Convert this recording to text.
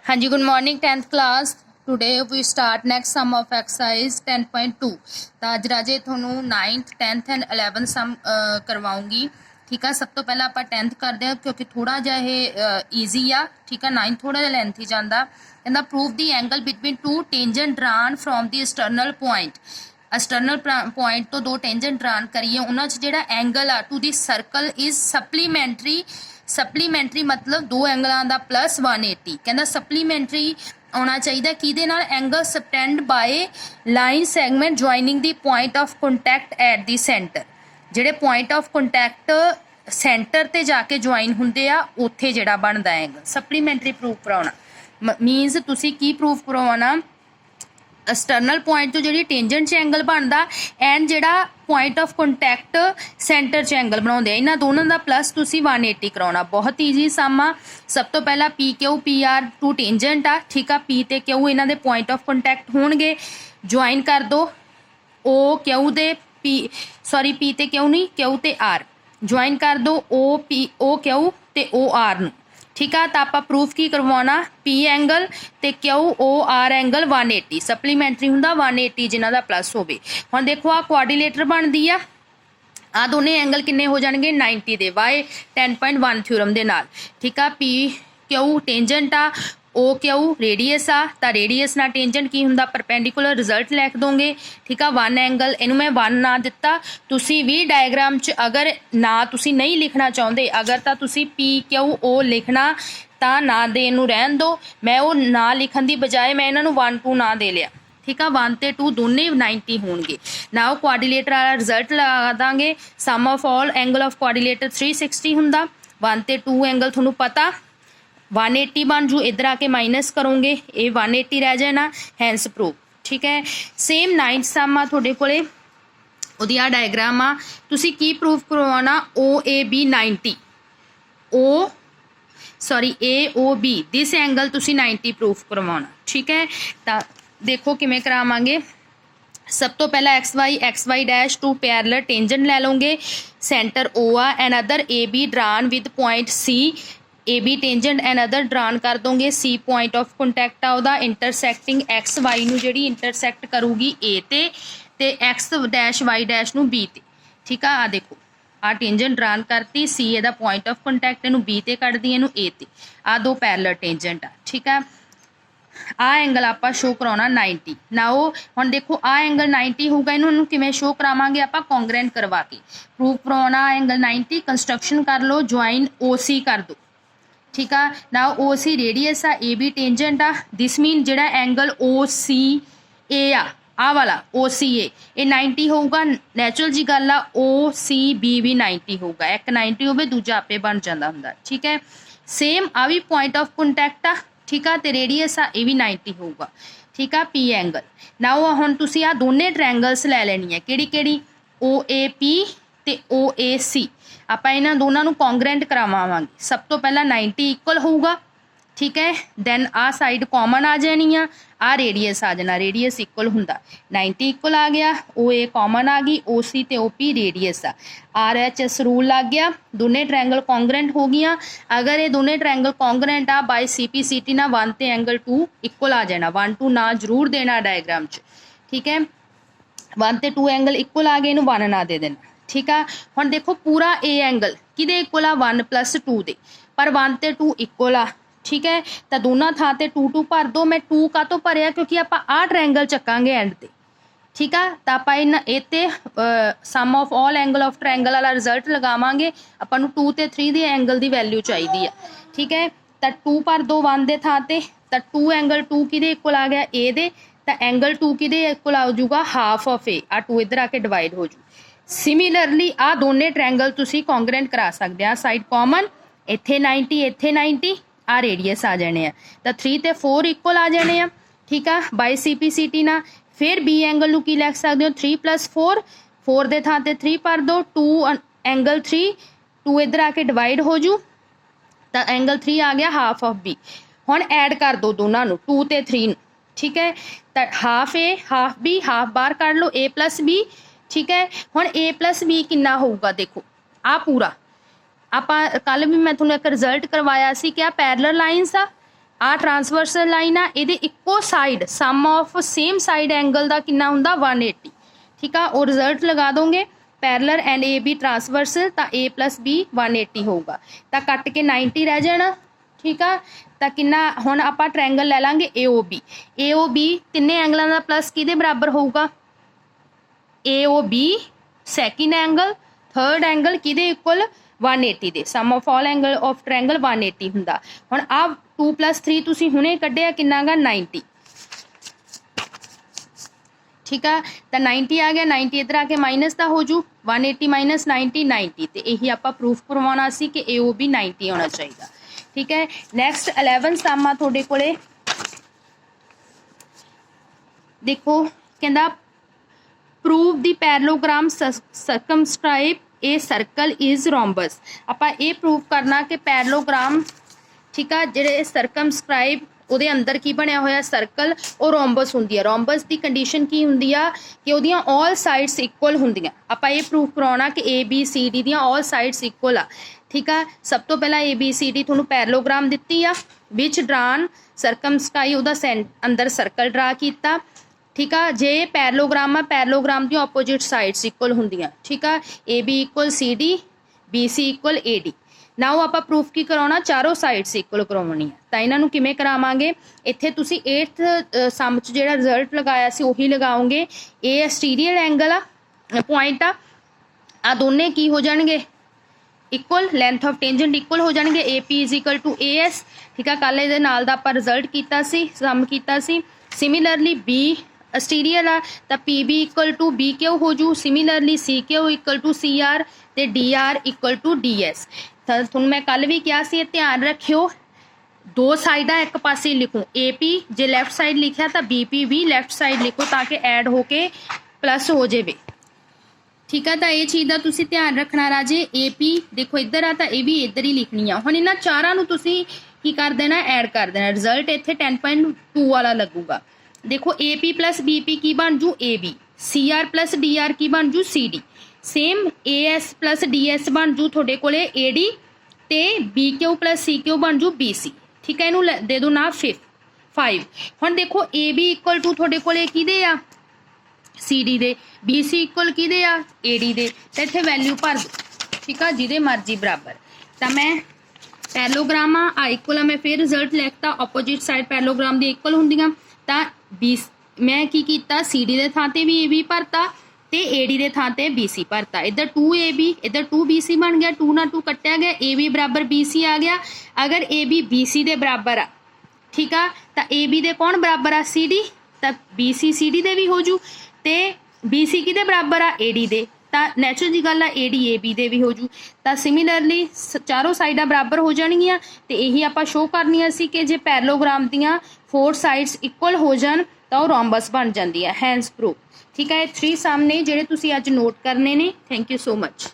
हाँ जी, good morning 10th class. Today we start next sum of exercise 10.2। तो अज राजे थोनू 9th 10th and 11th सम करवाऊंगी। ठीक है, सब तो पहले आप 10th करते हैं क्योंकि थोड़ा जा ये ईजी आ। ठीक है, 9th थोड़ा जा लेंथी जाता। कहता prove the angle between two tangent drawn from the external point. External point तो दो टेंजेंट ड्रान करिए, उन्होंने जिहड़ा एंगल आ to the circle is supplementary. Supplementary मतलब दो एंगलों का प्लस 180। कहता सप्लीमेंटरी आना चाहिए कि angle subtend by line segment joining the point of contact at the centre. जिहड़े पॉइंट ऑफ कंटैक्ट सेंटर ते जाके ज्वाइन हुंदे आ उत्थे जिहड़ा बनदा एंगल। सप्लीमेंटरी प्रूफ कराउणा मीनस तुसी की प्रूफ करवाना, एक्सटर्नल पॉइंट तो जी टेंजेंट च एंगल बनता एंड जोड़ा पॉइंट ऑफ कंटैक्ट सेंटर च एंगल बनाते, इन्होंने दोनों का प्लस तुसी 180 कराना। बहुत ईजी सम आ। सब तो पहला P Q P R two tangent आ। ठीक है, पी ते क्यू इन्हों के पॉइंट ऑफ कंटैक्ट होणगे, ज्वाइन कर दो ओ क्यू दे पी सॉरी पी ते क्यू नहीं क्यू ते आर ज्वाइन कर दो ओ पी ओ क्यू ते ओ आर नूं। ठीक है, तो आप प्रूफ की करवाना पी एंगल ते Q O R angle 180। Supplementary हुंदा 180 जिन्हां दा प्लस होवे। हुण देखो आ क्वाड्रिलेटर बनदी आ दोने एंगल किन्ने हो जाणगे 90 दे बाय 10.1 थ्योरम दे नाल। ठीक है, पी क्यू टेंजेंट आ, ओ क्यू रेडियस आ, तो रेडियस ना टेंजेंट की हुंदा परपेंडिकुलर रिजल्ट लिख दोगे। ठीक है, 1 एंगल इनू मैं 1 ना दिता। तुसी भी डायग्राम च अगर ना तुसी नहीं लिखना चाहते, अगर तो तुसी पी क्यू ओ लिखना तो ना दे नू रहन दो। मैं वो ना लिखन की बजाय मैं इन्हों 1 2 ना दे लिया। ठीक है, 1 ते 2 दोने 90 होंगे ना। वो क्वाड्रिलेटर वाला रिजल्ट लगा देंगे। Sum of all angle of quadrilateral 360 हुंदा। 1 ते 2 एंगल थोनू पता 180 बन जू, इधर आके माइनस करोगे ये 180 रह जाना, हैंस प्रूफ। ठीक है, सेम 9th सम आ थोड़े कोले उहदी आ डायग्राम आ। तुसी की प्रूफ करवाना ओ A B 90 O sorry A O B this angle तुसी 90 प्रूफ करवाना। ठीक है, तो देखो किमें करावांगे। सब तो पहला X Y dash two parallel tangent ले लोगे। सेंटर ओ आ and other A B drawn with point C. A B tangent and other drawn कर दोगे। सी पॉइंट ऑफ कंटैक्ट आ उहदा इंटरसैक्टिंग एक्स वाई नू जिहड़ी इंटरसैक्ट करूगी ए ते एक्स डैश वाई डैश नू बी ते। ठीक है, आ देखो आ टेंजेंट ड्रान करती, सी एदा पॉइंट ऑफ कंटैक्ट इनू बी ते कटदी, इनू ए ते। आ दो पैरेलल टेंजेंट आ। ठीक है, आ एंगल आप शो कराना 90 ना। वो हम देखो आ एंगल 90 होगा, इन्होंने किमें शो करावांगे आप कॉन्ग्रेंट करवा के। प्रूफ करवाना एंगल 90 कंस्ट्रक्शन कर लो, ज्वाइन ओ सी कर दो। ठीक है ना, ओ सी रेडियस आ, ए बी टेंजेंट आ। दिस मीन जिहड़ा एंगल ओ सी ए आ वाला ओ सी ए 90 होगा। नैचुरल जी गल आ ओ सी बी भी 90 होगा। एक 90 होवे दूजा आपे बन जाता हुंदा। ठीक है, सेम आ भी पॉइंट ऑफ कंटैक्ट आ। ठीक है, तो रेडियस आ ये भी 90 होगा। ठीक है, पी एंगल ना हुण तुसीं आ दोने ट्रायंगल्स लै लैनी है। किहड़ी किहड़ी ओ ए पी ते ओ ए सी। आप इन्हां दोनों नूं कॉन्ग्रेंट करावांगे। सब तो पहला 90 इक्वल होगा। ठीक है, दैन आ साइड कॉमन आ जानी आ रेडियस आ जाना, रेडियस इक्वल हुंदा 90 इक्वल आ गया। ओ ए कॉमन आ गई, ओ सी ते ओ पी रेडियस आ। आर एच एस रूल लग गया, दोने ट्रायंगल कॉन्ग्रेंट हो गई। अगर ये दोने ट्रायंगल कॉन्ग्रेंट आ by C P C T ना 1 ते एंगल 2 इक्वल आ जाना। 1 2 ना जरूर देना डायग्राम च। ठीक है, 1 ते 2 एंगल इक्वल आ गए, इनू 1 ना दे देना। ठीक है, हुण देखो पूरा ए एंगल किदे इक्वल आ 1 + 2 दे, पर 1 ते 2 इक्वल आ। ठीक है, तो दोनों थां ते 2 2 भर दो। मैं 2 का तो भरिया क्योंकि आप आ ट्रायंगल चकांगे एंड ते। ठीक है, तो आप इत्ते sum of all angle of triangle वाला रिजल्ट लगावांगे। आपां नूं 2 ते 3 दी एंगल की वैल्यू चाहिए। ठीक है, तो 2 भर दो 1 दे थां ते, तो 2 एंगल 2 किहदे इक्वल आ गया ए दे, तो एंगल 2 किहदे इक्वल आ जाऊगा हाफ ऑफ ए। आ 2 इधर आके डिवाइड हो जू। सिमिलरली आ दोने ट्रायंगल तुसी कॉन्ग्रेंट करा सकते हैं। साइड कॉमन इत्थे 90 इत्थे 90 आ रेडियस आ जाने हैं, तो 3 ते 4 इक्वल आ जाने हैं। ठीक है, by C P C T ना फिर बी एंगल नूं की लिख सकते हो 3 + 4 4 दे थां ते 3 भर दो। 2 एंगल 3 2 इधर आके डिवाइड हो जू, तो एंगल 3 आ गया हाफ ऑफ बी। हुण ऐड कर दो दोनों नूं 2 ते 3 नूं। ठीक है, तो half A half be half बाहर कढ़ लो ए + बी। ठीक है, हुण ए + बी कितना होगा देखो आ पूरा। आप कल भी मैं थोड़ा एक रिजल्ट करवाया सी क्या पैरेलल लाइनस ਆ ਟਰਾਂਸਵਰਸਲ ਲਾइन ਆ, ਇਹਦੇ ਇੱਕੋ side sum of same side angle ਦਾ ਕਿੰਨਾ ਹੁੰਦਾ 180। ठीक है, और रिजल्ट लगा दोगे parallel and A B transversal तो ए प्लस बी 180 होगा, तो कट के 90 रह जाना। ठीक है, तो कितना हुण आपां ट्रायंगल लै लांगे ए ओ बी तिन्ने एंगलों का प्लस किहदे बराबर होगा, A O B second angle third angle किहदे इक्वल 180 दे, sum of all angle of triangle 180 हुंदा। हुण आ 2 + 3 तुसीं हुणे कढिया किन्ना गा 90। ठीक है, तो 90 आ गया, 90 इधर आके माइनस का हो जू 180 माइनस 90 90, तो यही आप प्रूफ करवाना सी कि ए ओ बी 90 होना चाहिए। ठीक है, नैक्सट 11 सम आ तुहाडे कोले, देखो कहंदा prove the parallelogram circumscribe a circle is rhombus. आपां ये प्रूव करना कि पैरेललोग्राम ठीक है जिहड़े सर्कमस्क्राइब ਉਹਦੇ अंदर की बनया होया सर्कल और रोम्बस हुंदी है। रोम्बस की कंडीशन की हुंदी आ कि ਉਹਦੀਆਂ ऑल साइड्स इक्वल हुंदियां। आपां ये प्रूव कराउणा कि ए बी सी डी ਦੀਆਂ ऑल साइड्स इक्वल आ। ठीक है, सब तो पहला ए बी सी डी तुहानूं पैरेललोग्राम दित्ती आ, विच ड्रान सर्कमस्क्राइब ਉਹਦਾ अंदर सर्कल ड्रा कीता। ठीक है, जे पैरेललोग्राम आ पैरेललोग्राम दी ऑपोजिट साइड्स इक्वल हुंदियां। ठीक है, A B equal C D, B C equal A D. Now आप प्रूफ की कराउणा चारों साइड्स इक्वल करवाउणी है, तो इन्हां नूं किवें करावांगे, इत्थे तुसीं 8th सम च जिहड़ा रिजल्ट लगाया सी उही लगाओगे। ए एक्सटीरियर एंगल आ पॉइंट आ दोने की हो जाणगे equal, length of tangent equal हो जाणगे, A P is equal to A S. ठीक है, कल इहदे नाल दा आपां रिजल्ट कीता सी, सम कीता सी। सिमिलरली बी एक्सटीरियर आ तो P B equal to B Q हो जू, similarly C Q equal to C R ते D R equal to D S. तुहानूं मैं कल भी कहा सी, ध्यान रखियो दो साइडा एक पासे लिखो, A P J left side लिखा तो बी पी भी लैफ्ट साइड लिखो ताकि ऐड होके प्लस हो जाए। ठीक है, तो ये चीज़ का तुसीं ध्यान रखना राजे। ए पी देखो इधर आ तो ये भी इधर ही लिखनी आ। हुण इन्हां चारां नूं तुसीं की कर देना, ऐड कर देना, रिजल्ट इत्थे 10.2 वाला लगूगा। देखो A P plus B P की बन जू A B, C R plus D R की बन जू C D, same A S plus D S बन जू थोड़े कोले ए डी, ते B Q plus C Q बन जू बी सी। ठीक है, इनू दे दो ना 5। हुण देखो ए बी इक्वल टू थोड़े कोले किहदे आ सी डी दे, बी सी इक्वल किहदे आ ए डी दे, तो इत्थे वैल्यू भर दो। ठीक है, जिहदे मर्जी बराबर। तो मैं पैरेललोग्राम आ इक्वल आ, मैं फिर रिजल्ट लिखता opposite side parallelogram the equal हुंदियां, तो बी मैं की कीता सी डी दे थां ते भी ए बी भरता ते ए डी दे थां ते बी सी भरता। इधर 2 ए बी इधर 2 बी सी बन गया, 2 ना 2 कट्टिया गया, ए बी बराबर बी सी आ गया। अगर ए बी बी सी दे बराबर आ, ठीक है, तो ए बी दे कौन बराबर आ सी डी, तो बी सी सी डी दे भी हो जू, ते बी सी किहदे बराबर आ ए डी दे, तो नैचुरल जी गल आ ए डी ए बी दे भी हो जू। तो सिमिलरली चारों साइडा बराबर हो जाएगियां, तो यही आप शो करनी सी कि जे पैरेललोग्राम दियां 4 साइड्स इक्वल हो जान तो रोम्बस बन जाती है, हैंस प्रूफ। ठीक है, 3 सम ने जिहड़े तुसीं अज नोट करने ने। Thank you so much.